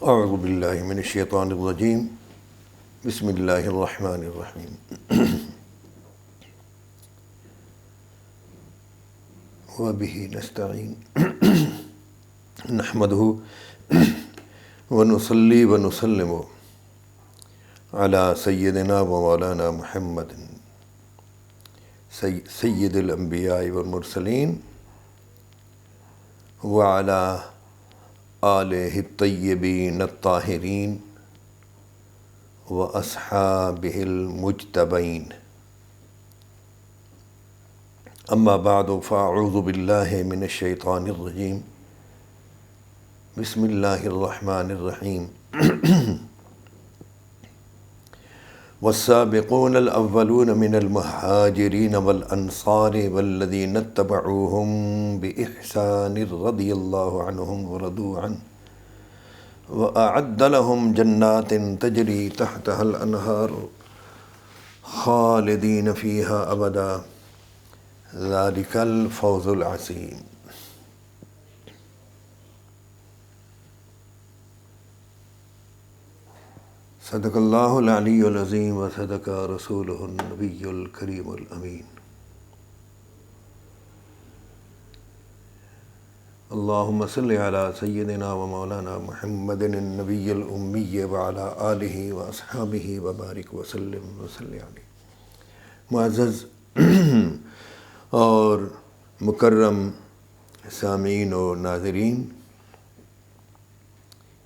اعوذ باللہ من الشیطان الرجیم بسم اللہ الرحمن الرحیم وبہ نستعین نحمدہ ونصلی ونسلم علی سیدنا و مولانا محمد سید الانبیاء والمرسلین وعلی آلہ الطیبین الطاہرین واصحابہ المجتبین اما بعد فاعوذ باللہ من الشیطان الرجیم بسم اللہ الرحمن الرحیم والسابقون الاولون من المہاجرین والانصار والذین اتبعوہم بإحسان رضی اللہ عنہم ورضوا عنہ وأعد لهم جنات تجری تحتها الأنہار خالدین فیہا ابدا ذلک الفوز العظیم۔ صدق اللہ العلی العظیم و صدق رسولہ النبی الکریم الامین۔ اللہم صلی علی سیدنا و مولانا محمد النبی الامی وعلی آلہ و اصحابہ وبارک وسلم وصلی علیہ۔ معزز اور مکرم سامعین و ناظرین،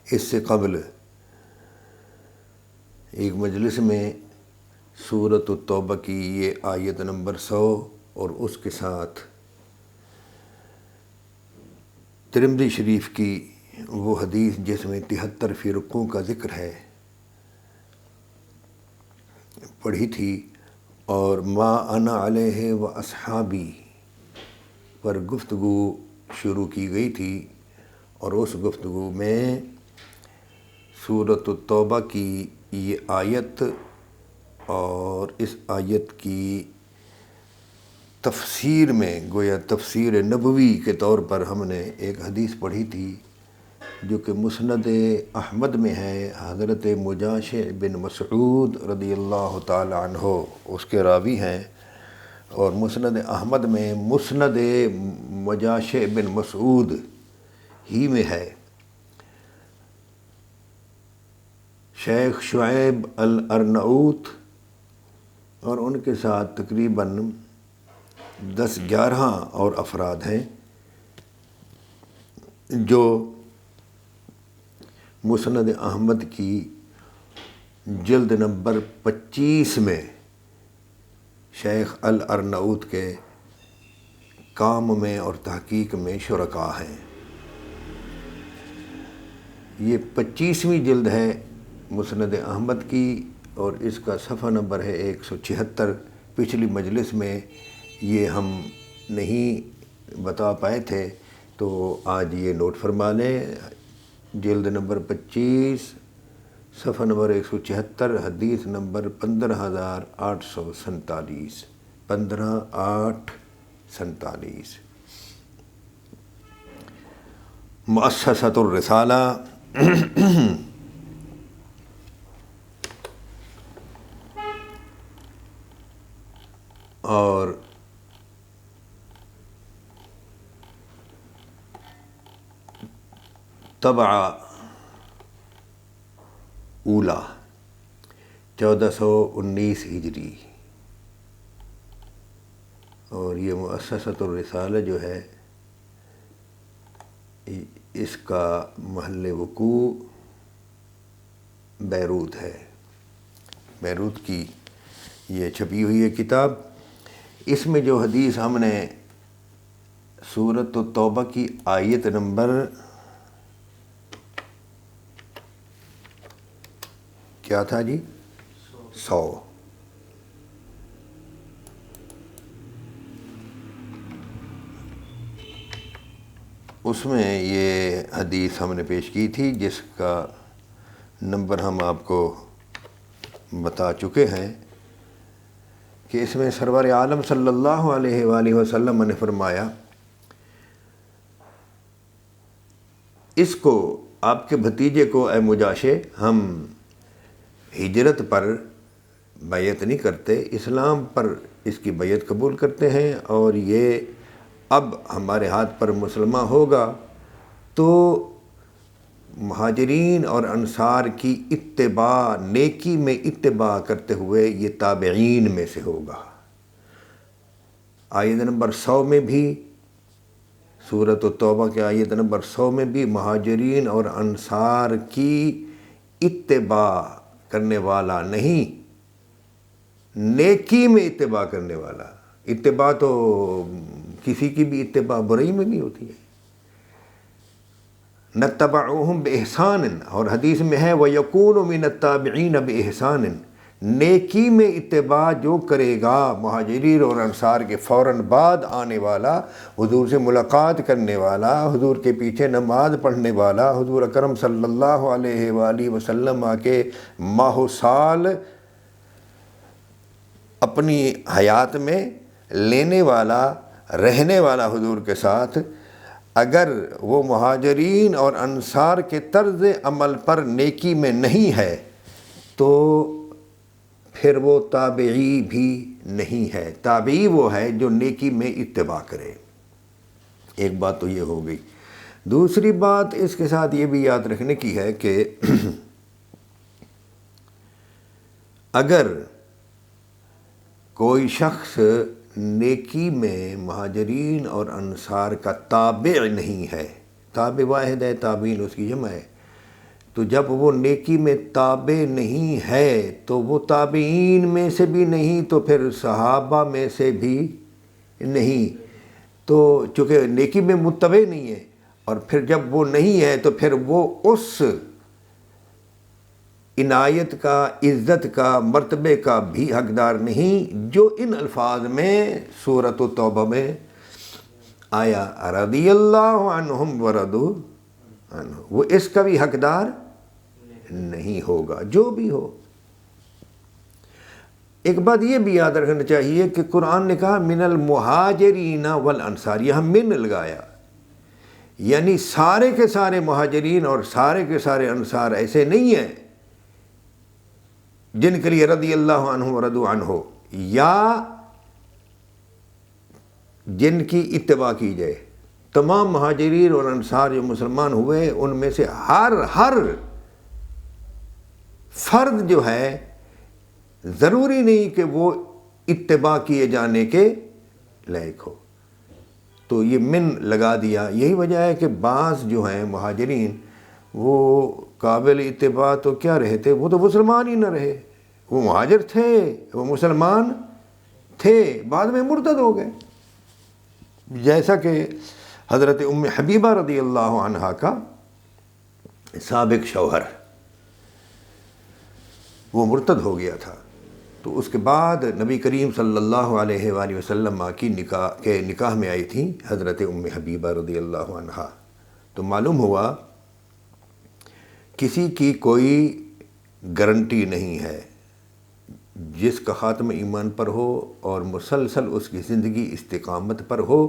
اس سے قبل ایک مجلس میں سورۃ التوبہ کی یہ آیت نمبر 100 اور اس کے ساتھ ترمذی شریف کی وہ حدیث جس میں 73 فرقوں کا ذکر ہے پڑھی تھی، اور ما انا علیہ و اصحابی پر گفتگو شروع کی گئی تھی، اور اس گفتگو میں سورۃ التوبہ کی یہ آیت اور اس آیت کی تفسیر میں گویا تفسیر نبوی کے طور پر ہم نے ایک حدیث پڑھی تھی جو کہ مسند احمد میں ہے، حضرت مجاشع بن مسعود رضی اللہ تعالی عنہ اس کے راوی ہیں، اور مسند احمد میں مسند مجاشع بن مسعود ہی میں ہے۔ شیخ شعیب الارناؤت اور ان کے ساتھ تقریباً 10-11 اور افراد ہیں جو مسند احمد کی جلد نمبر 25 میں شیخ الارناؤت کے کام میں اور تحقیق میں شرکا ہیں۔ یہ 25ویں جلد ہے مسند احمد کی، اور اس کا صفحہ نمبر ہے 176۔ پچھلی مجلس میں یہ ہم نہیں بتا پائے تھے، تو آج یہ نوٹ فرما لیں۔ جلد نمبر 25 صفحہ نمبر 176، حدیث نمبر 15847، 15847۔ مؤسسۃ الرسالہ اور طبعہ اولا 1419 ہجری، اور یہ مؤسسۃ الرسالہ جو ہے اس کا محل وقوع بیروت ہے۔ بیروت کی یہ چھپی ہوئی ہے کتاب۔ اس میں جو حدیث ہم نے سورۃ التوبہ کی آیت نمبر کیا تھا جی؟ 100۔ اس میں یہ حدیث ہم نے پیش کی تھی جس کا نمبر ہم آپ کو بتا چکے ہیں کہ اس میں سرور عالم صلی اللہ علیہ وآلہ وسلم نے فرمایا، اس کو آپ کے بھتیجے کو اے مجاشع ہم ہجرت پر بیعت نہیں کرتے، اسلام پر اس کی بیعت قبول کرتے ہیں، اور یہ اب ہمارے ہاتھ پر مسلمان ہوگا تو مہاجرین اور انصار کی اتباع، نیکی میں اتباع کرتے ہوئے یہ تابعین میں سے ہوگا۔ آیت نمبر 100 میں بھی، سورۃ التوبہ کے آیت نمبر 100 میں بھی مہاجرین اور انصار کی اتباع کرنے والا نہیں، نیکی میں اتباع کرنے والا۔ اتباع تو کسی کی بھی اتباع برائی میں بھی ہوتی ہے۔ نتبعوہم بإحسان، اور حدیث میں ہے وَيَكُونُ مِنَ التَّابِعِينَ بإحسان، نیکی میں اتباع جو کرے گا مہاجرین اور انصار کے فوراً بعد آنے والا، حضور سے ملاقات کرنے والا، حضور کے پیچھے نماز پڑھنے والا، حضور اکرم صلی اللہ علیہ وآلہ وسلم کے ماہ و سال اپنی حیات میں لینے والا، رہنے والا حضور کے ساتھ، اگر وہ مہاجرین اور انصار کے طرز عمل پر نیکی میں نہیں ہے تو پھر وہ تابعی بھی نہیں ہے۔ تابعی وہ ہے جو نیکی میں اتباع کرے۔ ایک بات تو یہ ہو گئی۔ دوسری بات اس کے ساتھ یہ بھی یاد رکھنے کی ہے کہ اگر کوئی شخص نیکی میں مہاجرین اور انصار کا تابع نہیں ہے، تابع واحد ہے، تابعین اس کی جمع ہے، تو جب وہ نیکی میں تابع نہیں ہے تو وہ تابعین میں سے بھی نہیں، تو پھر صحابہ میں سے بھی نہیں، تو چونکہ نیکی میں متبع نہیں ہے، اور پھر جب وہ نہیں ہے تو پھر وہ اس عنایت کا، عزت کا، مرتبے کا بھی حقدار نہیں جو ان الفاظ میں سورۃ التوبہ میں آیا، رضی اللہ عنہم ورضوا عنہ، وہ اس کا بھی حقدار نہیں ہوگا جو بھی ہو۔ ایک بات یہ بھی یاد رکھنا چاہیے کہ قرآن نے کہا من المہاجرین والانصار، یہاں من لگایا، یعنی سارے کے سارے مہاجرین اور سارے کے سارے انصار ایسے نہیں ہیں جن کے لیے رضی اللہ عنہ ورضوا عنہ یا جن کی اتباع کی جائے۔ تمام مہاجرین اور انصار جو مسلمان ہوئے ان میں سے ہر فرد جو ہے ضروری نہیں کہ وہ اتباع کیے جانے کے لائق ہو، تو یہ من لگا دیا۔ یہی وجہ ہے کہ بعض جو ہیں مہاجرین وہ قابل اتباع تو کیا رہے تھے، وہ تو مسلمان ہی نہ رہے، وہ مہاجر تھے، وہ مسلمان تھے، بعد میں مرتد ہو گئے، جیسا کہ حضرت ام حبیبہ رضی اللہ عنہا کا سابق شوہر وہ مرتد ہو گیا تھا، تو اس کے بعد نبی کریم صلی اللہ علیہ وآلہ وسلم کی نکاح میں آئی تھی حضرت ام حبیبہ رضی اللہ عنہا، تو معلوم ہوا کسی کی کوئی گارنٹی نہیں ہے، جس کا خاتم ایمان پر ہو اور مسلسل اس کی زندگی استقامت پر ہو،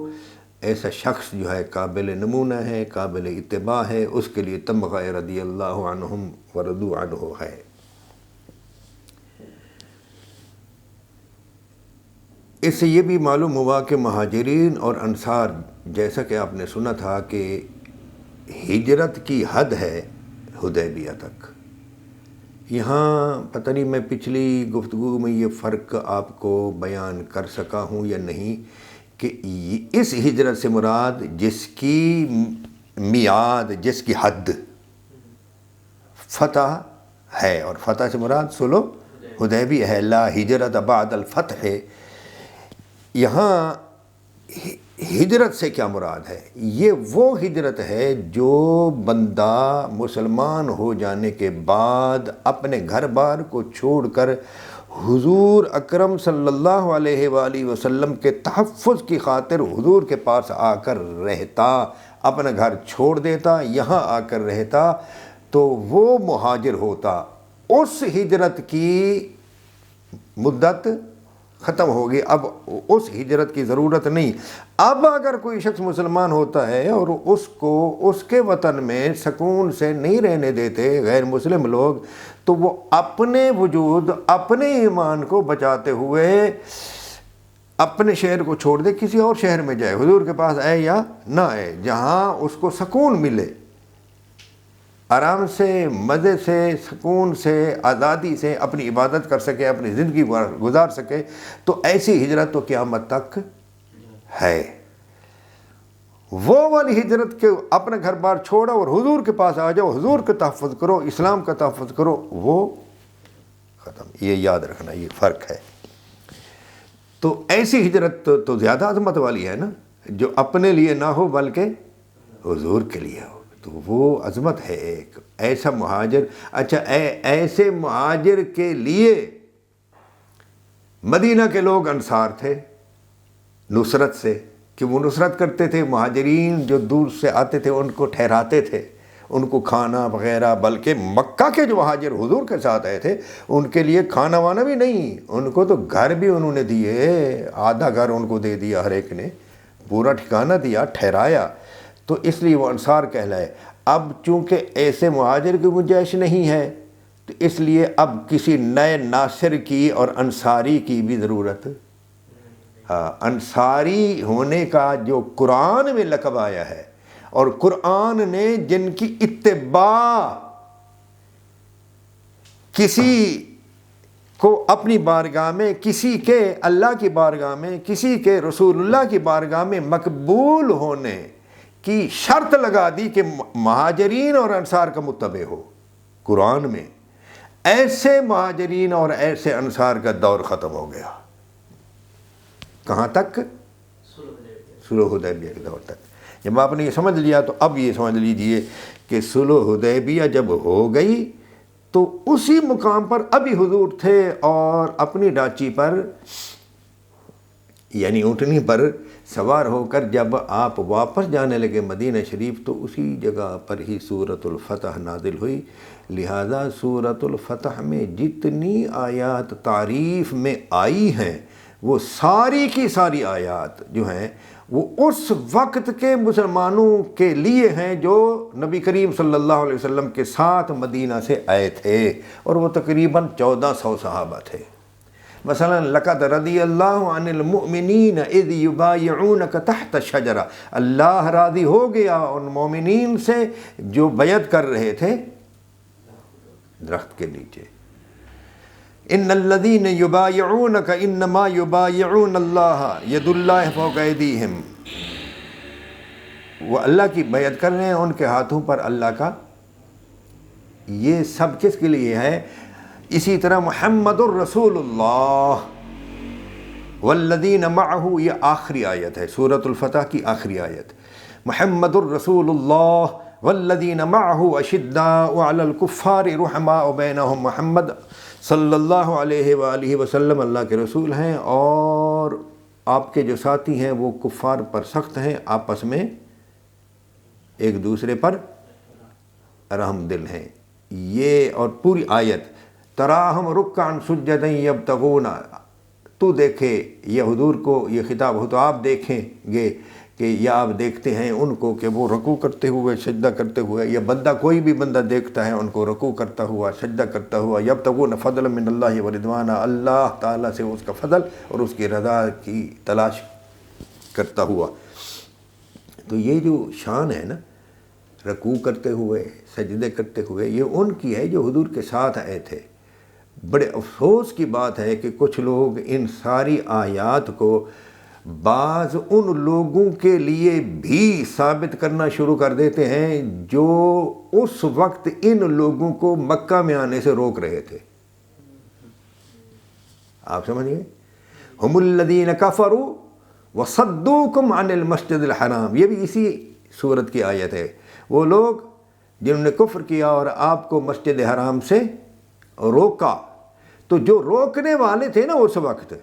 ایسا شخص جو ہے قابل نمونہ ہے، قابل اتباع ہے، اس کے لیے تمغہ رضی اللہ عنہم ورضوا عنہ ہے۔ اس سے یہ بھی معلوم ہوا کہ مہاجرین اور انصار، جیسا کہ آپ نے سنا تھا کہ ہجرت کی حد ہے حدیبیہ تک۔ یہاں پتہ نہیں میں پچھلی گفتگو میں یہ فرق آپ کو بیان کر سکا ہوں یا نہیں کہ اس ہجرت سے مراد جس کی میعاد، جس کی حد فتح ہے، اور فتح سے مراد صلح حدیبیہ ہے، لا ہجرت بعد الفتح ہے۔ یہاں ہجرت سے کیا مراد ہے؟ یہ وہ ہجرت ہے جو بندہ مسلمان ہو جانے کے بعد اپنے گھر بار کو چھوڑ کر حضور اکرم صلی اللہ علیہ وآلہ وسلم کے تحفظ کی خاطر حضور کے پاس آ کر رہتا، اپنا گھر چھوڑ دیتا، یہاں آ کر رہتا، تو وہ مہاجر ہوتا۔ اس ہجرت کی مدت ختم ہوگی، اب اس ہجرت کی ضرورت نہیں۔ اب اگر کوئی شخص مسلمان ہوتا ہے اور اس کو اس کے وطن میں سکون سے نہیں رہنے دیتے غیر مسلم لوگ، تو وہ اپنے وجود، اپنے ایمان کو بچاتے ہوئے اپنے شہر کو چھوڑ دے، کسی اور شہر میں جائے، حضور کے پاس آئے یا نہ آئے، جہاں اس کو سکون ملے، آرام سے، مزے سے، سکون سے، آزادی سے اپنی عبادت کر سکے، اپنی زندگی گزار سکے، تو ایسی ہجرت تو قیامت تک ہے۔ وہ والی ہجرت کے اپنا گھر بار چھوڑو اور حضور کے پاس آ جاؤ، حضور کا تحفظ کرو، اسلام کا تحفظ کرو، وہ ختم۔ یہ یاد رکھنا، یہ فرق ہے۔ تو ایسی ہجرت تو زیادہ عظمت والی ہے نا، جو اپنے لیے نہ ہو بلکہ حضور کے لیے ہو، تو وہ عظمت ہے ایک ایسا مہاجر۔ اچھا، ایسے مہاجر کے لیے مدینہ کے لوگ انصار تھے نصرت سے، کہ وہ نصرت کرتے تھے، مہاجرین جو دور سے آتے تھے ان کو ٹھہراتے تھے، ان کو کھانا وغیرہ، بلکہ مکہ کے جو مہاجر حضور کے ساتھ آئے تھے ان کے لیے کھانا وانا بھی نہیں، ان کو تو گھر بھی انہوں نے دیے، آدھا گھر ان کو دے دیا، ہر ایک نے پورا ٹھکانہ دیا، ٹھہرایا، تو اس لیے وہ انصار کہلائے۔ اب چونکہ ایسے مہاجر کی گنجائش نہیں ہے، تو اس لیے اب کسی نئے ناصر کی اور انصاری کی بھی ضرورت۔ انصاری ہونے کا جو قرآن میں لقب آیا ہے، اور قرآن نے جن کی اتباع کسی کو اپنی بارگاہ میں، کسی کے اللہ کی بارگاہ میں، کسی کے رسول اللہ کی بارگاہ میں مقبول ہونے کی شرط لگا دی کہ مہاجرین اور انصار کا متبع ہو قرآن میں، ایسے مہاجرین اور ایسے انصار کا دور ختم ہو گیا۔ کہاں تک؟ صلح حدیبیہ کے دور تک۔ جب آپ نے یہ سمجھ لیا تو اب یہ سمجھ لیجئے کہ صلح حدیبیہ جب ہو گئی تو اسی مقام پر ابھی حضور تھے، اور اپنی ڈاچی پر یعنی اونٹنی پر سوار ہو کر جب آپ واپس جانے لگے مدینہ شریف، تو اسی جگہ پر ہی سورۃ الفتح نازل ہوئی۔ لہذا سورۃ الفتح میں جتنی آیات تعریف میں آئی ہیں، وہ ساری کی ساری آیات جو ہیں وہ اس وقت کے مسلمانوں کے لیے ہیں جو نبی کریم صلی اللہ علیہ وسلم کے ساتھ مدینہ سے آئے تھے، اور وہ تقریباً 1400 صحابہ تھے۔ مثلا لقد رضی اللہ عن المؤمنین اذ یبایعونک تحت الشجرہ، اللہ راضی ہو گیا ان مومنین سے جو بیعت کر رہے تھے درخت کے نیچے۔ ان الذین یبایعونک انما یبایعون اللہ ید اللہ فوق ایدیہم، وہ اللہ کی بیعت کر رہے ہیں، ان کے ہاتھوں پر اللہ کا۔ یہ سب کس کے لیے ہے؟ اسی طرح محمد الرسول اللہ والذین معہ، یہ آخری آیت ہے سورۃ الفتح کی آخری آیت۔ محمد الرسول اللہ والذین معہ اشداء علی الکفار رحماء بینہم، محمد صلی اللہ علیہ وآلہ وسلم اللہ کے رسول ہیں، اور آپ کے جو ساتھی ہیں وہ کفار پر سخت ہیں، آپس میں ایک دوسرے پر رحم دل ہیں۔ یہ اور پوری آیت تراہم رکعا سجدا یبتغون، تو دیکھے، یہ حضور کو یہ خطاب ہو تو آپ دیکھیں گے کہ یا آپ دیکھتے ہیں ان کو کہ وہ رکوع کرتے ہوئے، سجدہ کرتے ہوئے، یا بندہ کوئی بھی بندہ دیکھتا ہے ان کو رکوع کرتا ہوا، سجدہ کرتا ہوا، یبتغون فضلا من اللہ ورضوانا، اللہ تعالیٰ سے اس کا فضل اور اس کی رضا کی تلاش کرتا ہوا۔ تو یہ جو شان ہے نا، رکوع کرتے ہوئے، سجدے کرتے ہوئے، یہ ان کی ہے جو حضور کے ساتھ آئے تھے۔ بڑے افسوس کی بات ہے کہ کچھ لوگ ان ساری آیات کو بعض ان لوگوں کے لیے بھی ثابت کرنا شروع کر دیتے ہیں جو اس وقت ان لوگوں کو مکہ میں آنے سے روک رہے تھے۔ آپ سمجھ گئے؟ ہم الذین کفروا وصدوکم عن المسجد الحرام، یہ بھی اسی سورت کی آیت ہے۔ وہ لوگ جنہوں نے کفر کیا اور آپ کو مسجد حرام سے روکا، تو جو روکنے والے تھے نا اس وقت،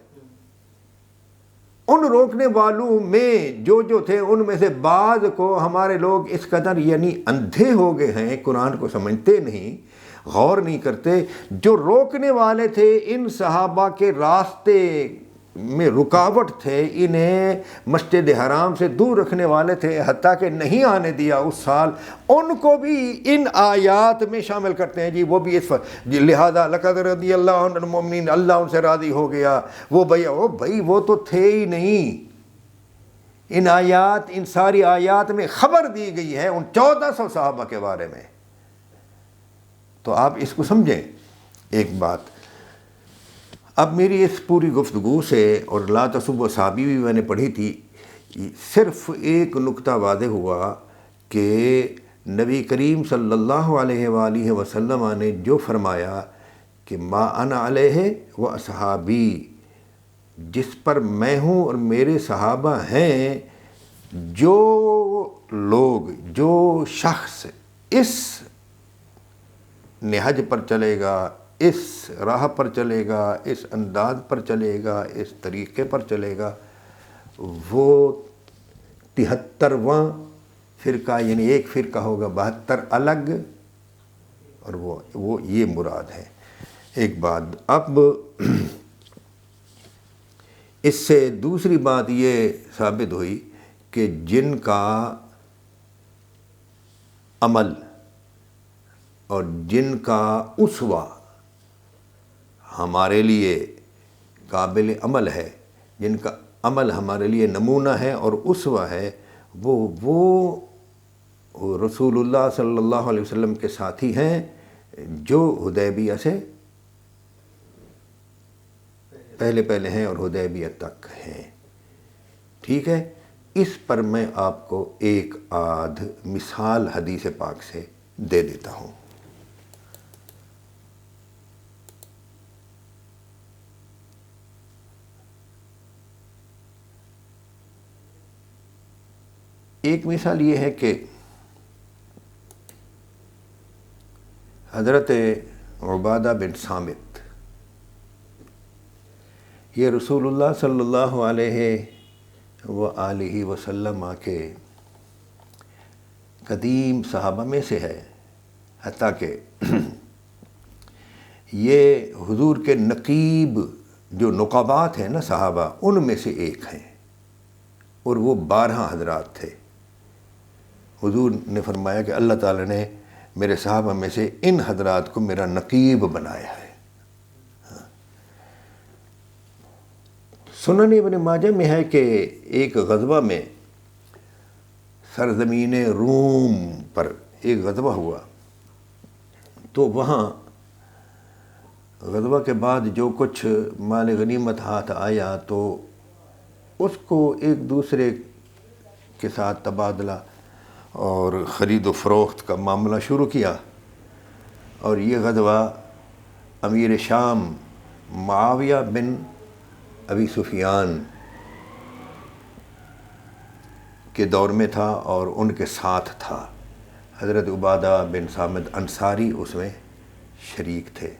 ان روکنے والوں میں جو تھے، ان میں سے بعض کو ہمارے لوگ اس قدر یعنی اندھے ہو گئے ہیں، قرآن کو سمجھتے نہیں، غور نہیں کرتے۔ جو روکنے والے تھے ان صحابہ کے راستے میں رکاوٹ تھے، انہیں مسجد حرام سے دور رکھنے والے تھے، حتیٰ کہ نہیں آنے دیا اس سال، ان کو بھی ان آیات میں شامل کرتے ہیں جی، وہ بھی اس لہذا لقد رضی اللہ عنہ المؤمنین، اللہ ان سے راضی ہو گیا، وہ بھائی وہ تو تھے ہی نہیں۔ ان آیات، ان ساری آیات میں خبر دی گئی ہے ان 1400 صحابہ کے بارے میں۔ تو آپ اس کو سمجھیں ایک بات۔ اب میری اس پوری گفتگو سے، اور لا تسبوا صحابی بھی میں نے پڑھی تھی، صرف ایک نقطہ واضح ہوا کہ نبی کریم صلی اللہ علیہ وآلہ وسلم نے جو فرمایا کہ ما انا علیہ و اصحابی، جس پر میں ہوں اور میرے صحابہ ہیں، جو لوگ، جو شخص اس نہج پر چلے گا، اس راہ پر چلے گا، اس انداز پر چلے گا، اس طریقے پر چلے گا، وہ 73واں فرقہ، یعنی ایک فرقہ ہوگا 72 الگ، اور وہ یہ مراد ہے۔ ایک بات اب اس سے دوسری بات یہ ثابت ہوئی کہ جن کا عمل اور جن کا اسوہ ہمارے لیے قابل عمل ہے، جن کا عمل ہمارے لیے نمونہ ہے اور اسوہ ہے، وہ رسول اللہ صلی اللہ علیہ وسلم کے ساتھی ہیں جو حدیبیہ سے پہلے ہیں اور حدیبیہ تک ہیں۔ ٹھیک ہے، اس پر میں آپ کو ایک آدھ مثال حدیث پاک سے دے دیتا ہوں۔ ایک مثال یہ ہے کہ حضرت عبادہ بن صامت، یہ رسول اللہ صلی اللہ علیہ وآلہ وسلم کے قدیم صحابہ میں سے ہے، حتیٰ کہ یہ حضور کے نقیب جو نقابات ہیں نا صحابہ، ان میں سے ایک ہیں، اور وہ 12 حضرات تھے۔ حضور نے فرمایا کہ اللہ تعالیٰ نے میرے صحابہ میں سے ان حضرات کو میرا نقیب بنایا ہے۔ سنن ابن ماجہ میں ہے کہ ایک غزوہ میں سرزمین روم پر ایک غزوہ ہوا، تو وہاں غزوہ کے بعد جو کچھ مال غنیمت ہاتھ آیا تو اس کو ایک دوسرے کے ساتھ تبادلہ اور خرید و فروخت کا معاملہ شروع کیا، اور یہ غزوہ امیر شام معاویہ بن ابی سفیان کے دور میں تھا، اور ان کے ساتھ تھا حضرت عبادہ بن صامت انصاری، اس میں شریک تھے۔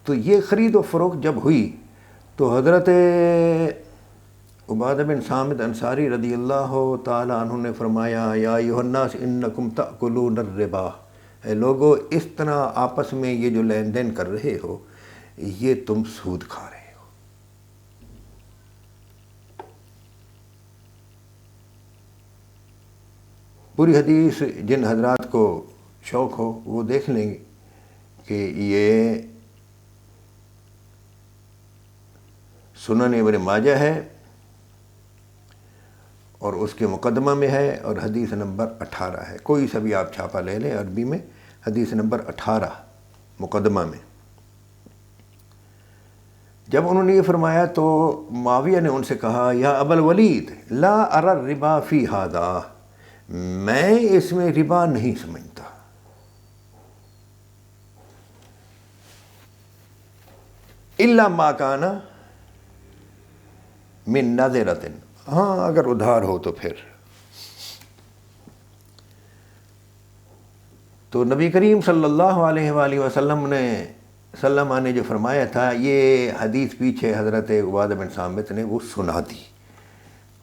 تو یہ خرید و فروخت جب ہوئی تو حضرت عبادہ بن صامت انصاری رضی اللہ تعالی عنہ نے فرمایا یا ایھا الناس انکم تأکلون الربا، اے لوگو اس طرح آپس میں یہ جو لین دین کر رہے ہو یہ تم سود کھا رہے ہو۔ پوری حدیث جن حضرات کو شوق ہو وہ دیکھ لیں گے کہ یہ سنن ابن ماجہ ہے اور اس کے مقدمہ میں ہے، اور حدیث نمبر 18 ہے۔ کوئی سا بھی آپ چھاپا لے لیں عربی میں، حدیث نمبر 18 مقدمہ میں۔ جب انہوں نے یہ فرمایا تو معاویہ نے ان سے کہا یا ابا الولید لا اری الربا فی ھذا، میں اس میں ربا نہیں سمجھتا۔ الا ما کان من نذرۃ، ہاں اگر ادھار ہو تو پھر۔ تو نبی کریم صلی اللہ علیہ وآلہ وسلم نے جو فرمایا تھا، یہ حدیث پیچھے حضرت عبادہ بن صامت نے وہ سنا دی،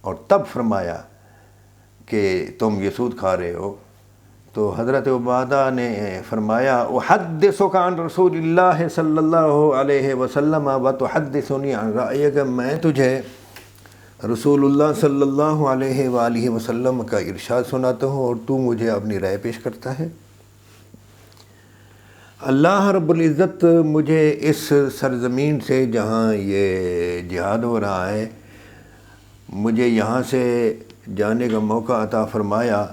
اور تب فرمایا کہ تم یہ سود کھا رہے ہو، تو حضرت عبادہ نے فرمایا احدثک عن رسول اللہ صلی اللہ علیہ وسلم وتحدثنی عن رأیک، میں تجھے رسول اللہ صلی اللہ علیہ وآلہ وسلم کا ارشاد سناتا ہوں اور تو مجھے اپنی رائے پیش کرتا ہے۔ اللہ رب العزت مجھے اس سرزمین سے جہاں یہ جہاد ہو رہا ہے، مجھے یہاں سے جانے کا موقع عطا فرمایا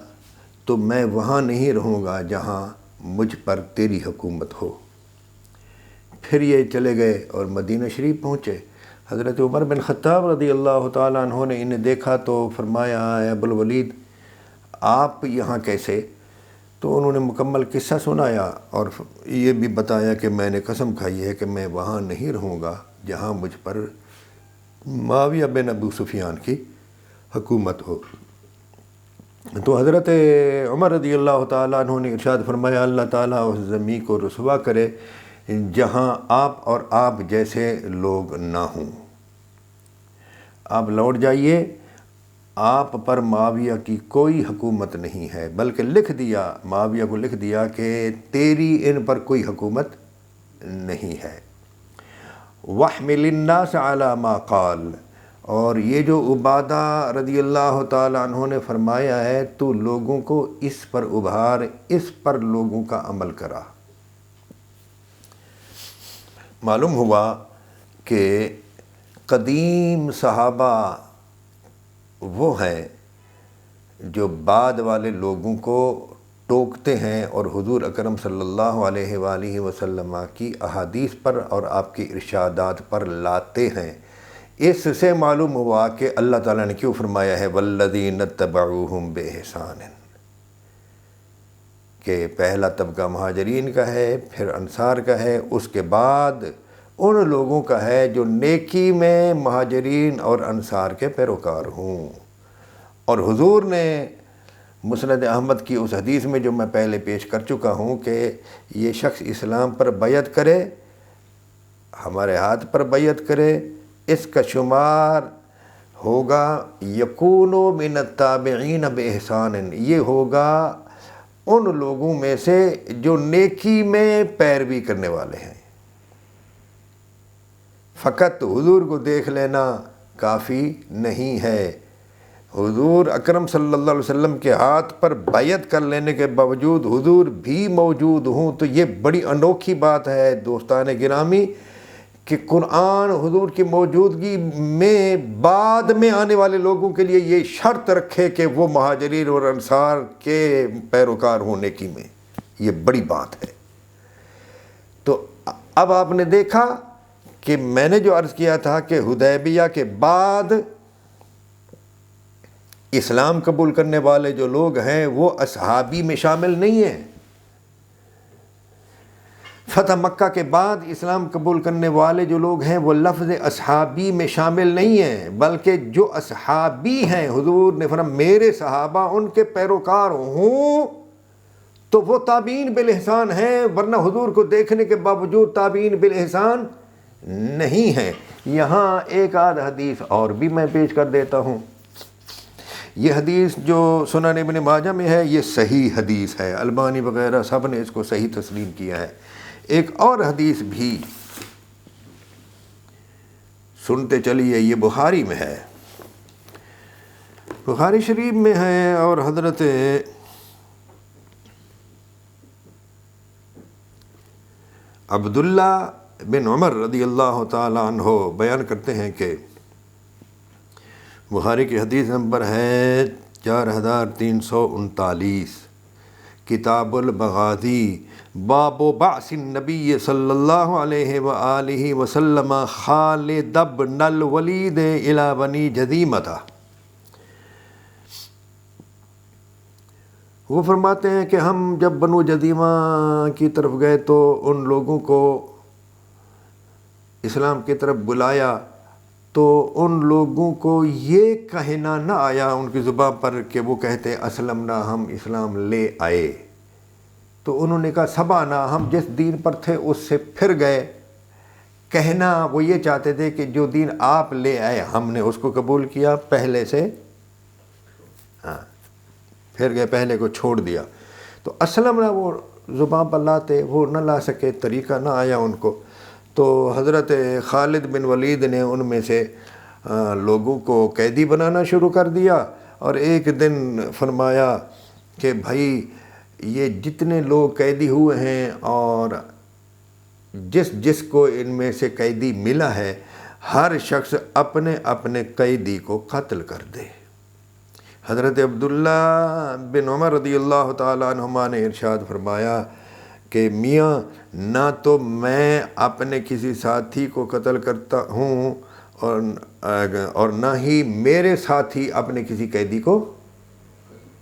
تو میں وہاں نہیں رہوں گا جہاں مجھ پر تیری حکومت ہو۔ پھر یہ چلے گئے اور مدینہ شریف پہنچے۔ حضرت عمر بن خطاب رضی اللہ تعالیٰ عنہ نے انہیں دیکھا تو فرمایا اے ابو الولید آپ یہاں کیسے؟ تو انہوں نے مکمل قصہ سنایا اور یہ بھی بتایا کہ میں نے قسم کھائی ہے کہ میں وہاں نہیں رہوں گا جہاں مجھ پر معاویہ بن ابو سفیان کی حکومت ہو۔ تو حضرت عمر رضی اللہ تعالیٰ عنہ نے ارشاد فرمایا اللہ تعالیٰ اس زمین کو رسوا کرے جہاں آپ اور آپ جیسے لوگ نہ ہوں۔ آپ لوٹ جائیے، آپ پر معاویہ کی کوئی حکومت نہیں ہے، بلکہ لکھ دیا، معاویہ کو لکھ دیا کہ تیری ان پر کوئی حکومت نہیں ہے۔ وَاحْمِلِ النَّاسَ عَلَى مَا قَالَ، اور یہ جو عبادہ رضی اللہ تعالیٰ عنہ نے فرمایا ہے تو لوگوں کو اس پر ابھار، اس پر لوگوں کا عمل کرا۔ معلوم ہوا کہ قدیم صحابہ وہ ہیں جو بعد والے لوگوں کو ٹوکتے ہیں اور حضور اکرم صلی اللہ علیہ وآلہ وسلم کی احادیث پر اور آپ کی ارشادات پر لاتے ہیں۔ اس سے معلوم ہوا کہ اللہ تعالیٰ نے کیوں فرمایا ہے وَالَّذِينَ اتَّبَعُوهُمْ بِإِحْسَانٍ، کہ پہلا طبقہ مہاجرین کا ہے، پھر انصار کا ہے، اس کے بعد ان لوگوں کا ہے جو نیکی میں مہاجرین اور انصار کے پیروکار ہوں۔ اور حضور نے مسند احمد کی اس حدیث میں جو میں پہلے پیش کر چکا ہوں کہ یہ شخص اسلام پر بیعت کرے، ہمارے ہاتھ پر بیعت کرے، اس کا شمار ہوگا یکون من التابعین بإحسان، یہ ہوگا ان لوگوں میں سے جو نیکی میں پیروی کرنے والے ہیں۔ فقط حضور کو دیکھ لینا کافی نہیں ہے، حضور اکرم صلی اللہ علیہ وسلم کے ہاتھ پر بیعت کر لینے کے باوجود حضور بھی موجود ہوں تو یہ بڑی انوکھی بات ہے دوستان گرامی، کہ قرآن حضور کی موجودگی میں بعد میں آنے والے لوگوں کے لیے یہ شرط رکھے کہ وہ مہاجرین اور انصار کے پیروکار ہوں نیکی میں، یہ بڑی بات ہے۔ تو اب آپ نے دیکھا کہ میں نے جو عرض کیا تھا کہ حدیبیہ کے بعد اسلام قبول کرنے والے جو لوگ ہیں وہ اصحابی میں شامل نہیں ہیں۔ فتح مکہ کے بعد اسلام قبول کرنے والے جو لوگ ہیں وہ لفظ اصحابی میں شامل نہیں ہیں، بلکہ جو اصحابی ہیں حضور نے فرمایا میرے صحابہ ان کے پیروکار ہوں تو وہ تابعین بالاحسان ہیں، ورنہ حضور کو دیکھنے کے باوجود تابعین بالاحسان نہیں ہیں۔ یہاں ایک آدھ حدیث اور بھی میں پیش کر دیتا ہوں۔ یہ حدیث جو سنن ابن ماجہ میں ہے یہ صحیح حدیث ہے، البانی وغیرہ سب نے اس کو صحیح تسلیم کیا ہے۔ ایک اور حدیث بھی سنتے چلیے، یہ بخاری میں ہے، بخاری شریف میں ہے، اور حضرت عبداللہ بن عمر رضی اللہ تعالیٰ عنہ بیان کرتے ہیں کہ بخاری کی حدیث نمبر ہے 4339، کتاب المغازی، باب بعث النبی صلی اللہ علیہ وآلہ وسلم خالد بن الولید الی بنی جذیمہ۔ وہ فرماتے ہیں کہ ہم جب بنو جذیمہ کی طرف گئے تو ان لوگوں کو اسلام کی طرف بلایا تو ان لوگوں کو یہ کہنا نہ آیا ان کی زبان پر کہ وہ کہتے اسلمنا، ہم اسلام لے آئے، تو انہوں نے کہا سبانا، ہم جس دین پر تھے اس سے پھر گئے۔ کہنا وہ یہ چاہتے تھے کہ جو دین آپ لے آئے ہم نے اس کو قبول کیا پہلے سے، پھر گئے، پہلے کو چھوڑ دیا۔ تو اسلم نہ وہ زبان پر لاتے، وہ نہ لا سکے، طریقہ نہ آیا ان کو، تو حضرت خالد بن ولید نے ان میں سے لوگوں کو قیدی بنانا شروع کر دیا، اور ایک دن فرمایا کہ بھائی یہ جتنے لوگ قیدی ہوئے ہیں اور جس کو ان میں سے قیدی ملا ہے، ہر شخص اپنے اپنے قیدی کو قتل کر دے۔ حضرت عبداللہ بن عمر رضی اللہ تعالیٰ عنہما نے ارشاد فرمایا کہ میاں نہ تو میں اپنے کسی ساتھی کو قتل کرتا ہوں اور نہ ہی میرے ساتھی اپنے کسی قیدی کو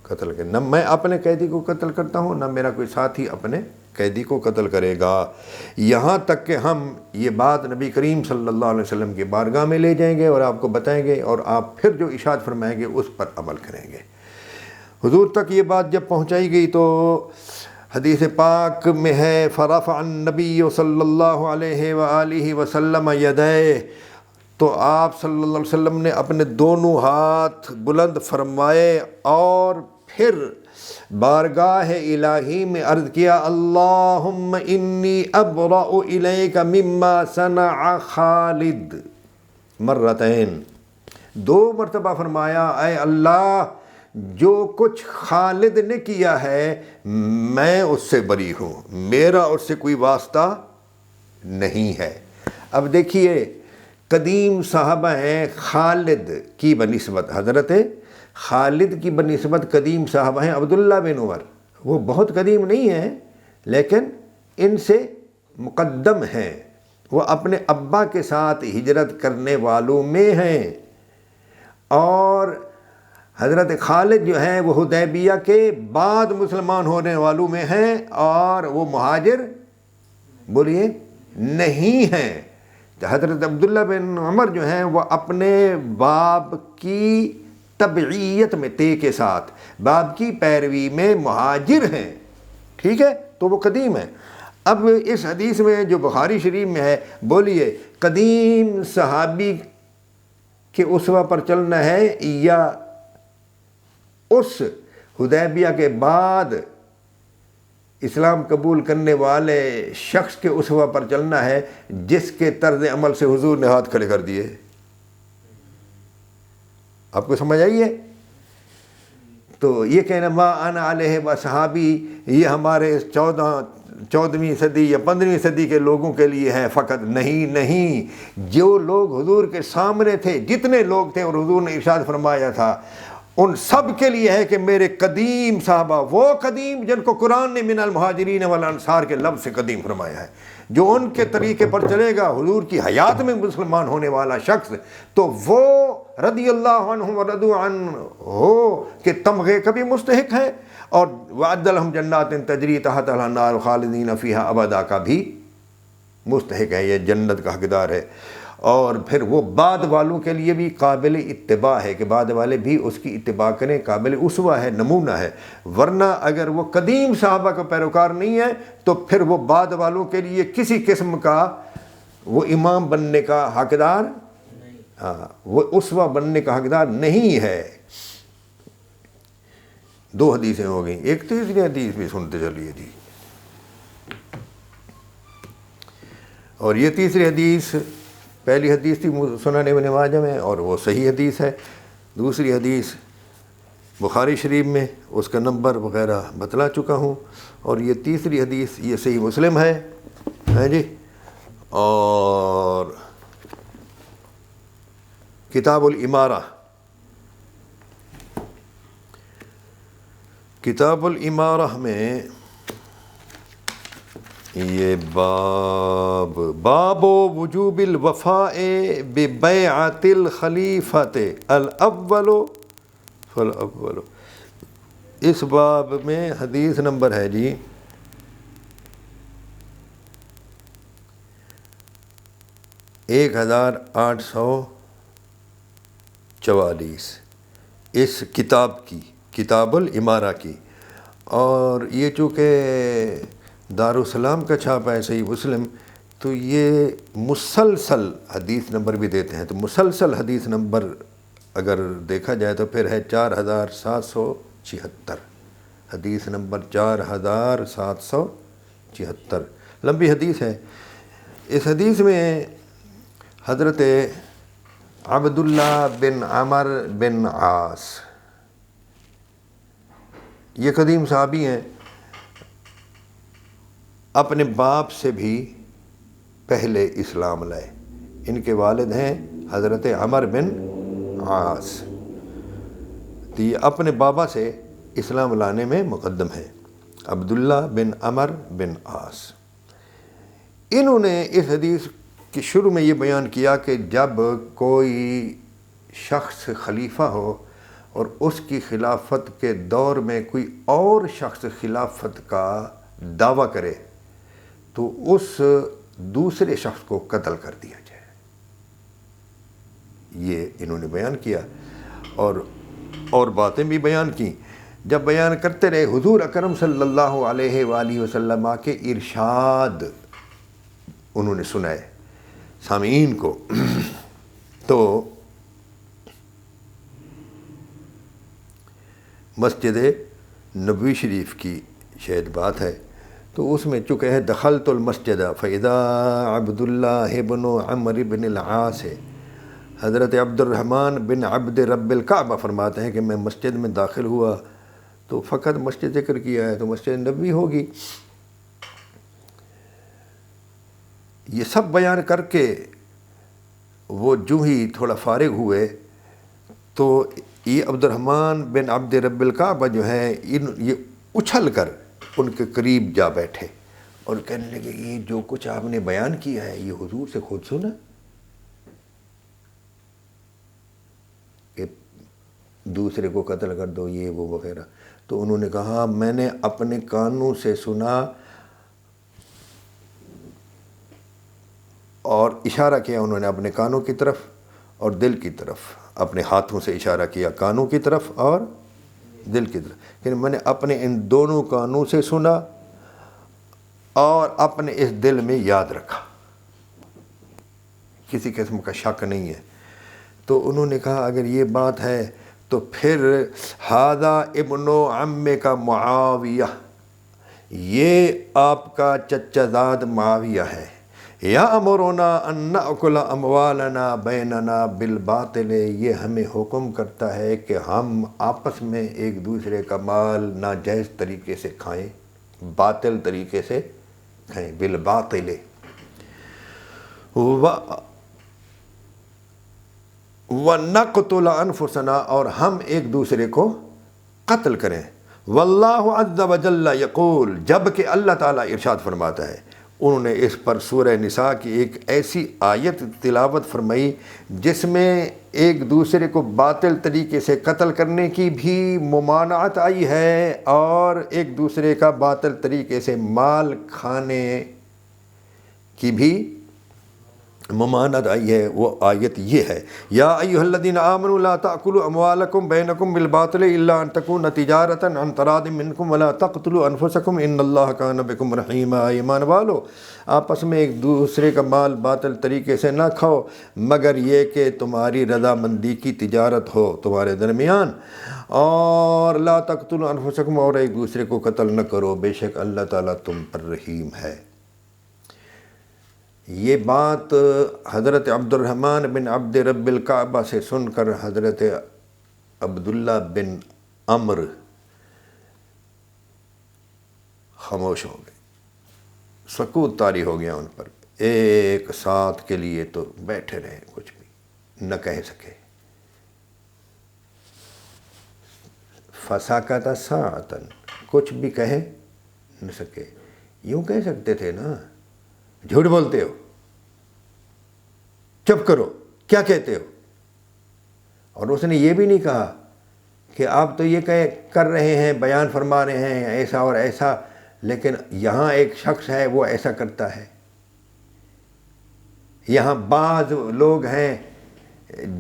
قتل کرے، نہ میں اپنے قیدی کو قتل کرتا ہوں، نہ میرا کوئی ساتھی اپنے قیدی کو قتل کرے گا، یہاں تک کہ ہم یہ بات نبی کریم صلی اللہ علیہ وسلم کی بارگاہ میں لے جائیں گے اور آپ کو بتائیں گے، اور آپ پھر جو ارشاد فرمائیں گے اس پر عمل کریں گے۔ حضور تک یہ بات جب پہنچائی گئی تو حدیث پاک میں ہے فرفع النبی صلی اللہ علیہ وآلہ وسلم یدیہ، تو آپ صلی اللہ علیہ وسلم نے اپنے دونوں ہاتھ بلند فرمائے اور پھر بارگاہ الہی میں عرض کیا اللہم انی ابرأ الیک مما صنع خالد، مرتين، 2 مرتبہ فرمایا اے اللہ جو کچھ خالد نے کیا ہے میں اس سے بری ہوں، میرا اس سے کوئی واسطہ نہیں ہے۔ اب دیکھیے قدیم صحابہ ہیں خالد کی بنسبت، حضرت خالد کی بنسبت قدیم صحابہ ہیں عبداللہ بن عمر، وہ بہت قدیم نہیں ہیں لیکن ان سے مقدم ہیں، وہ اپنے ابا کے ساتھ ہجرت کرنے والوں میں ہیں، اور حضرت خالد جو ہیں وہ حدیبیہ کے بعد مسلمان ہونے والوں میں ہیں، اور وہ مہاجر بولیے نہیں ہیں۔ حضرت عبداللہ بن عمر جو ہیں وہ اپنے باپ کی تبعیت میں تے کے ساتھ باپ کی پیروی میں مہاجر ہیں، ٹھیک ہے، تو وہ قدیم ہیں۔ اب اس حدیث میں جو بخاری شریف میں ہے، بولیے قدیم صحابی کے اسوہ پر چلنا ہے یا اس حدیبیہ کے بعد اسلام قبول کرنے والے شخص کے اسوہ پر چلنا ہے جس کے طرز عمل سے حضور نے ہاتھ کھڑے کر دیے؟ آپ کو سمجھ آئی ہے؟ تو یہ کہنا ما انا علیہ و صحابی یہ ہمارے 14ویں صدی یا 15ویں صدی کے لوگوں کے لیے ہے فقط، نہیں، جو لوگ حضور کے سامنے تھے، جتنے لوگ تھے اور حضور نے ارشاد فرمایا تھا ان سب کے لیے ہے کہ میرے قدیم صحابہ، وہ قدیم جن کو قرآن نے من المہاجرین والانصار کے لفظ سے قدیم فرمایا ہے، جو ان کے طریقے پر چلے گا حضور کی حیات میں مسلمان ہونے والا شخص، تو وہ رضی اللہ عنہ ورضوا عنہ ہو کہ تمغے کا بھی مستحق ہے، اور وعد لہم جنات تجری تحتہا الانہار خالدین فیہا ابدا کا بھی مستحق ہے، یہ جنت کا حقدار ہے۔ اور پھر وہ بعد والوں کے لیے بھی قابل اتباع ہے کہ بعد والے بھی اس کی اتباع کریں، قابل اسوہ ہے، نمونہ ہے، ورنہ اگر وہ قدیم صحابہ کا پیروکار نہیں ہے تو پھر وہ بعد والوں کے لیے کسی قسم کا وہ امام بننے کا حقدار، وہ اسوہ بننے کا حقدار نہیں ہے۔ 2 حدیثیں ہو گئیں، ایک تیسری حدیث بھی سنتے چلیے جی، اور یہ تیسری حدیث، پہلی حدیث تھی سنن ابن ماجہ میں اور وہ صحیح حدیث ہے، دوسری حدیث بخاری شریف میں اس کا نمبر وغیرہ بتلا چکا ہوں، اور یہ تیسری حدیث یہ صحیح مسلم ہے جی، اور کتاب الامارہ، کتاب الامارہ میں یہ باب وجوب الوفاء ببیعۃ الخلیفۃ الاول فالاول، اس باب میں حدیث نمبر ہے جی 1844 اس کتاب کی، کتاب الامارہ کی، اور یہ چونکہ دارالسلام کا چھاپا ہے صحیح مسلم، تو یہ مسلسل حدیث نمبر بھی دیتے ہیں، تو مسلسل حدیث نمبر اگر دیکھا جائے تو پھر ہے 4776، حدیث نمبر 4774، لمبی حدیث ہے۔ اس حدیث میں حضرت عبداللہ بن عمر بن عاص، یہ قدیم صحابی ہیں، اپنے باپ سے بھی پہلے اسلام لائے۔ ان کے والد ہیں حضرت عمر بن عاص، تو یہ اپنے بابا سے اسلام لانے میں مقدم ہے، عبداللہ بن عمر بن عاص۔ انہوں نے اس حدیث کے شروع میں یہ بیان کیا کہ جب کوئی شخص خلیفہ ہو اور اس کی خلافت کے دور میں کوئی اور شخص خلافت کا دعویٰ کرے تو اس دوسرے شخص کو قتل کر دیا جائے، یہ انہوں نے بیان کیا اور باتیں بھی بیان کی۔ جب بیان کرتے رہے حضور اکرم صلی اللہ علیہ وآلہ وسلم کے ارشاد انہوں نے سنائے سامعین کو، تو مسجد نبوی شریف کی شاید بات ہے، تو اس میں چکے ہے دخلت المسجد فاذا عبداللہ بن عمر بن العاص ہے۔ حضرت عبد الرحمن بن عبد رب الکعبہ فرماتے ہیں کہ میں مسجد میں داخل ہوا تو فقط مسجد ذکر کیا ہے تو مسجد نبوی ہوگی۔ یہ سب بیان کر کے وہ جو ہی تھوڑا فارغ ہوئے تو یہ عبد الرحمن بن عبد رب الکعبہ جو ہیں یہ اچھل کر ان کے قریب جا بیٹھے اور کہنے لگے یہ جو کچھ آپ نے بیان کیا ہے یہ حضور سے خود سنا کہ دوسرے کو قتل کر دو یہ وہ وغیرہ؟ تو انہوں نے کہا میں نے اپنے کانوں سے سنا، اور اشارہ کیا انہوں نے اپنے کانوں کی طرف اور دل کی طرف، اپنے ہاتھوں سے اشارہ کیا کانوں کی طرف اور دل کی طرف، کہ میں نے اپنے ان دونوں کانوں سے سنا اور اپنے اس دل میں یاد رکھا، کسی قسم کا شک نہیں ہے۔ تو انہوں نے کہا اگر یہ بات ہے تو پھر ھذا ابن عم کا معاویہ، یہ آپ کا چچا زاد معاویہ ہے، یأمرنا ان نأکل اموالنا بیننا بالباطل، یہ ہمیں حکم کرتا ہے کہ ہم آپس میں ایک دوسرے کا مال ناجائز طریقے سے کھائیں، باطل طریقے سے کھائیں، بالباطل، وَنَقْتُلَ أَنفُسَنَا، اور ہم ایک دوسرے کو قتل کریں۔ واللہ عز وجل یقول، جبکہ اللہ تعالیٰ ارشاد فرماتا ہے۔ انہوں نے اس پر سورہ نساء کی ایک ایسی آیت تلاوت فرمائی جس میں ایک دوسرے کو باطل طریقے سے قتل کرنے کی بھی ممانعت آئی ہے اور ایک دوسرے کا باطل طریقے سے مال کھانے کی بھی ممانعت آئی ہے۔ وہ آیت یہ ہے، یا ایھا الذین آمنوا لا تأکلوا اموالکم بینکم بالباطل الا ان تکون تجارۃ عن تراض منکم ولا تقتلوا انفسکم ان اللہ کان بکم رحیما۔ ایمان والو، آپس میں ایک دوسرے کا مال باطل طریقے سے نہ کھاؤ مگر یہ کہ تمہاری رضامندی کی تجارت ہو تمہارے درمیان، اور لا تقتلوا انفسکم، اور ایک دوسرے کو قتل نہ کرو، بے شک اللہ تعالیٰ تم پر رحیم ہے۔ یہ بات حضرت عبد الرحمن بن عبد رب الکعبہ سے سن کر حضرت عبداللہ بن عمر خاموش ہو گئے، سکوت طاری ہو گیا ان پر، ایک ساتھ کے لیے تو بیٹھے رہے، کچھ بھی نہ کہہ سکے۔ فسکت ساعۃ، کچھ بھی کہہ نہ سکے۔ یوں کہہ سکتے تھے نا، جھوٹ بولتے ہو، چپ کرو، کیا کہتے ہو؟ اور اس نے یہ بھی نہیں کہا کہ آپ تو یہ کر رہے ہیں، بیان فرما رہے ہیں ایسا اور ایسا، لیکن یہاں ایک شخص ہے وہ ایسا کرتا ہے، یہاں بعض لوگ ہیں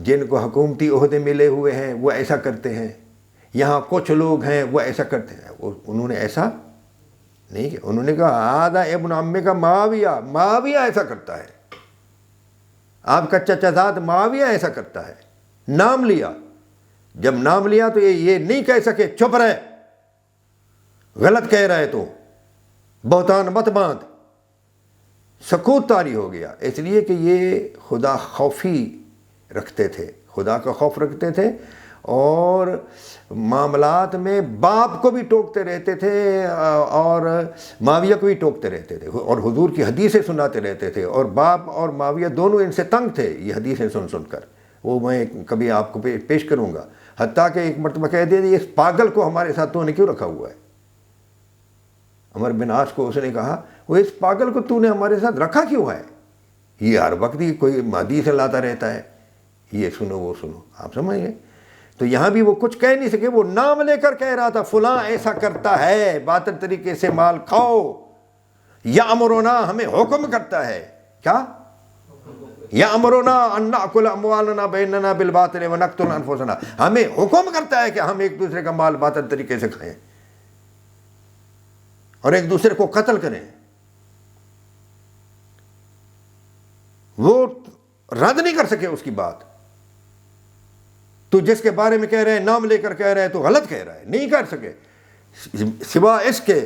جن کو حکومتی عہدے ملے ہوئے ہیں وہ ایسا کرتے ہیں، یہاں کچھ لوگ ہیں وہ ایسا کرتے ہیں۔ انہوں نے ایسا نہیں کہ، انہوں نے کہا ھذا ابن عم کا معاویہ، معاویہ ایسا کرتا ہے، آپ کا چچا زاد معاویہ ایسا کرتا ہے، نام لیا۔ جب نام لیا تو یہ نہیں کہہ سکے چپ رہے، غلط کہہ رہا ہے تو بہتان مت باندھ. سکوت طاری ہو گیا، اس لیے کہ یہ خدا خوفی رکھتے تھے، خدا کا خوف رکھتے تھے، اور معاملات میں باپ کو بھی ٹوکتے رہتے تھے اور معاویہ کو بھی ٹوکتے رہتے تھے، اور حضور کی حدیثیں سناتے رہتے تھے، اور باپ اور معاویہ دونوں ان سے تنگ تھے یہ حدیثیں سن سن کر. وہ میں کبھی آپ کو پیش کروں گا. حتیٰ کہ ایک مرتبہ کہہ دیا اس پاگل کو ہمارے ساتھ تو نے کیوں رکھا ہوا ہے. عمر بن عاص کو اس نے کہا وہ اس پاگل کو تو نے ہمارے ساتھ رکھا کیوں ہے، یہ ہر وقت ہی کوئی حدیث لاتا رہتا ہے، یہ سنو وہ سنو. آپ سمجھ گئے؟ تو یہاں بھی وہ کچھ کہہ نہیں سکے، وہ نام لے کر کہہ رہا تھا فلاں ایسا کرتا ہے، باطل طریقے سے مال کھاؤ، یامرنا ہمیں حکم کرتا ہے. کیا؟ یامرنا ان ناکل اموالنا بیننا بالباطل ونقتل انفسنا، ہمیں حکم کرتا ہے کہ ہم ایک دوسرے کا مال باطل طریقے سے کھائیں اور ایک دوسرے کو قتل کریں. وہ رد نہیں کر سکے اس کی بات. تو جس کے بارے میں کہہ رہے ہیں نام لے کر کہہ رہے ہیں تو غلط کہہ رہا ہے، نہیں کر سکے. سوا اس کے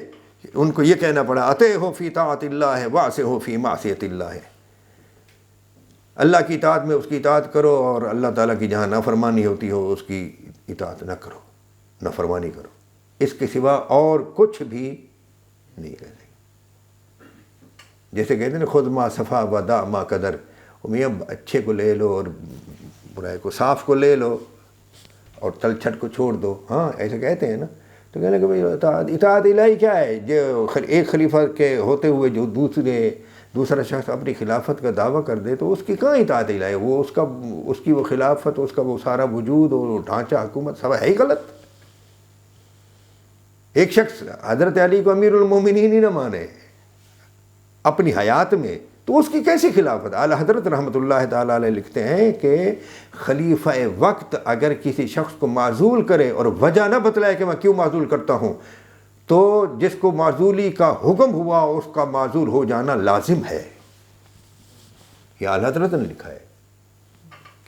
ان کو یہ کہنا پڑا اطیعوا فی طاعت اللہ واعصوا فی معصیت اللہ. اللہ کی اطاعت میں اس کی اطاعت کرو، اور اللہ تعالیٰ کی جہاں نافرمانی ہوتی ہو اس کی اطاعت نہ کرو، نافرمانی کرو. اس کے سوا اور کچھ بھی نہیں کہتے. جیسے کہتے ہیں نا خذ ما صفا و دع ما قدر، میاں اچھے کو لے لو اور برائے کو، صاف کو لے لو اور تل چھٹ کو چھوڑ دو. ہاں ایسے کہتے ہیں نا. تو کہنے کہ بھائی اطاعت الہی کیا ہے؟ جو ایک خلیفہ کے ہوتے ہوئے جو دوسرا شخص اپنی خلافت کا دعویٰ کر دے تو اس کی کہاں اطاعت الہی ہے؟ وہ اس کی وہ خلافت، اس کا وہ سارا وجود اور ڈھانچہ حکومت سب ہے ہی غلط. ایک شخص حضرت علی کو امیر المومنین ہی نہ مانے اپنی حیات میں، تو اس کی کیسی خلافت؟ اعلیٰ حضرت رحمۃ اللہ تعالیٰ علیہ لکھتے ہیں کہ خلیفہ وقت اگر کسی شخص کو معزول کرے اور وجہ نہ بتلائے کہ میں کیوں معزول کرتا ہوں، تو جس کو معزولی کا حکم ہوا اس کا معزول ہو جانا لازم ہے. یہ اعلیٰ حضرت نے لکھا ہے.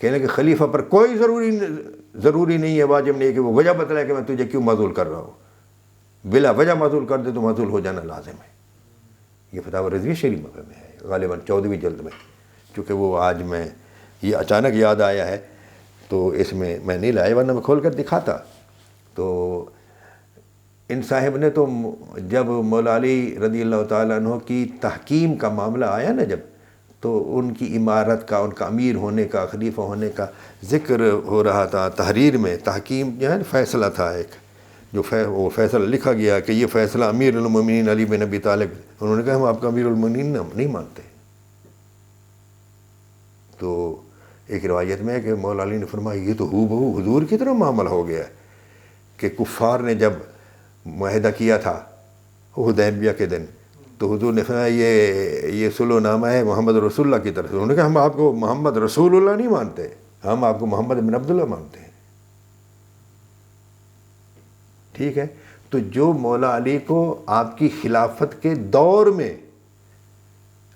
کہنے کہ خلیفہ پر کوئی ضروری نہیں ہے، واجب نہیں ہے کہ وہ وجہ بتلائے کہ میں تجھے کیوں معزول کر رہا ہوں. بلا وجہ معزول کر دے تو معزول ہو جانا لازم ہے. یہ فتاوی رضویہ شریفہ میں ہے، غالباً 14ویں جلد میں. چونکہ وہ آج میں یہ اچانک یاد آیا ہے تو اس میں نہیں لایا، ورنہ میں کھول کر دکھاتا. تو ان صاحب نے تو جب مولا علی رضی اللہ تعالیٰ عنہ کی تحکیم کا معاملہ آیا نا جب، تو ان کی عمارت کا، ان کا امیر ہونے کا، خلیفہ ہونے کا ذکر ہو رہا تھا. تحریر میں تحکیم جو ہے فیصلہ تھا ایک، جو وہ فیصلہ لکھا گیا کہ یہ فیصلہ امیر المومنین علی بن ابی طالب. انہوں نے کہا ہم آپ کا امیر المومنین نہیں مانتے. تو ایک روایت میں ہے کہ مولا علی نے فرمایا یہ تو ہو بہو حضور کی طرح معاملہ ہو گیا ہے کہ کفار نے جب معاہدہ کیا تھا حدیبیہ کے دن، تو حضور نے فرمایا یہ صلح نامہ ہے محمد رسول اللہ کی طرف سے. انہوں نے کہا ہم آپ کو محمد رسول اللہ نہیں مانتے، ہم آپ کو محمد بن عبداللہ مانتے ہیں. ٹھیک ہے. تو جو مولا علی کو آپ کی خلافت کے دور میں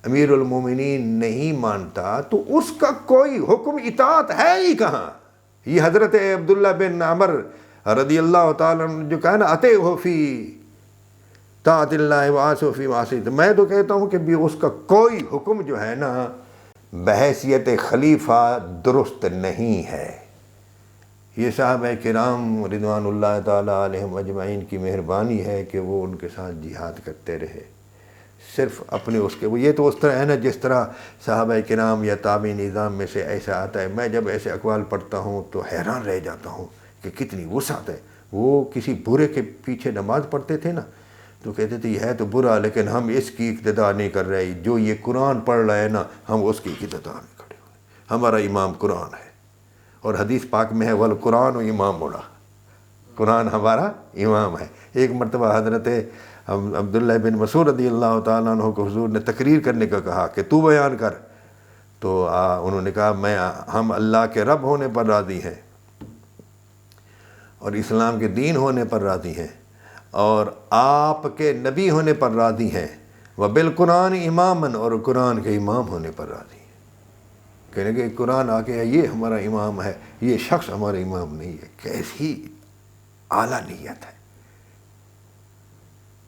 امیر المومنین نہیں مانتا تو اس کا کوئی حکم اطاعت ہے ہی کہاں؟ یہ حضرت عبداللہ بن عمر رضی اللہ تعالیٰ عنہ جو کہا نا اطیعوا فی طاعت اللہ واعصوا فی معصیت، میں تو کہتا ہوں کہ بھی اس کا کوئی حکم جو ہے نا بحیثیت خلیفہ درست نہیں ہے. یہ صحابہ کرام رضوان اللہ تعالیٰ علیہم اجمعین کی مہربانی ہے کہ وہ ان کے ساتھ جہاد کرتے رہے. صرف اپنے اس کے یہ تو اس طرح ہے نا جس طرح صحابہ کرام یا تابعی نظام میں سے ایسا آتا ہے. میں جب ایسے اقوال پڑھتا ہوں تو حیران رہ جاتا ہوں کہ کتنی وسعت ہے. وہ کسی برے کے پیچھے نماز پڑھتے تھے نا تو کہتے تھے یہ ہے تو برا لیکن ہم اس کی اقتداء نہیں کر رہے، جو یہ قرآن پڑھ رہا ہے نا ہم اس کی اقتداء میں کھڑے ہوئے. ہمارا امام قرآن ہے، اور حدیث پاک میں ہے والقرآن و امام مڑا، قرآن ہمارا امام ہے. ایک مرتبہ حضرت عبداللہ بن مسعود رضی اللہ تعالیٰ عنہ کو حضور نے تقریر کرنے کا کہا کہ تو بیان کر. تو انہوں نے کہا ہم اللہ کے رب ہونے پر راضی ہیں اور اسلام کے دین ہونے پر راضی ہیں اور آپ کے نبی ہونے پر راضی ہیں، وبالقرآن اماماً اور قرآن کے امام ہونے پر راضی ہیں. کہنے کہ قرآن آ کے یہ ہمارا امام ہے، یہ شخص ہمارا امام نہیں ہے. کیسی اعلیٰ نیت ہے.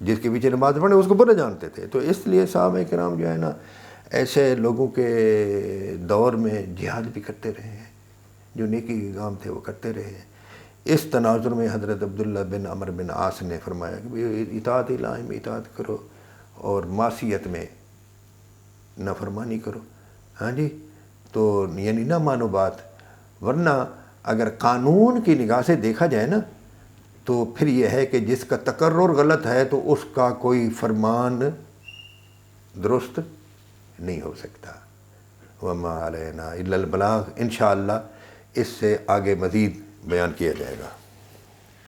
جس کے پیچھے نماز پڑھنے اس کو برا جانتے تھے. تو اس لیے صحابہ کرام جو ہے نا ایسے لوگوں کے دور میں جہاد بھی کرتے رہے ہیں, جو نیکی کے کام تھے وہ کرتے رہے ہیں. اس تناظر میں حضرت عبداللہ بن عمر بن عاص نے فرمایا کہ اطاعت الہی میں اطاعت کرو اور معصیت میں نافرمانی کرو. ہاں جی, تو یعنی نہ مانو بات. ورنہ اگر قانون کی نگاہ سے دیکھا جائے نا تو پھر یہ ہے کہ جس کا تقرر غلط ہے تو اس کا کوئی فرمان درست نہیں ہو سکتا. وما علینا الا البلاغ. انشاءاللہ اس سے آگے مزید بیان کیا جائے گا.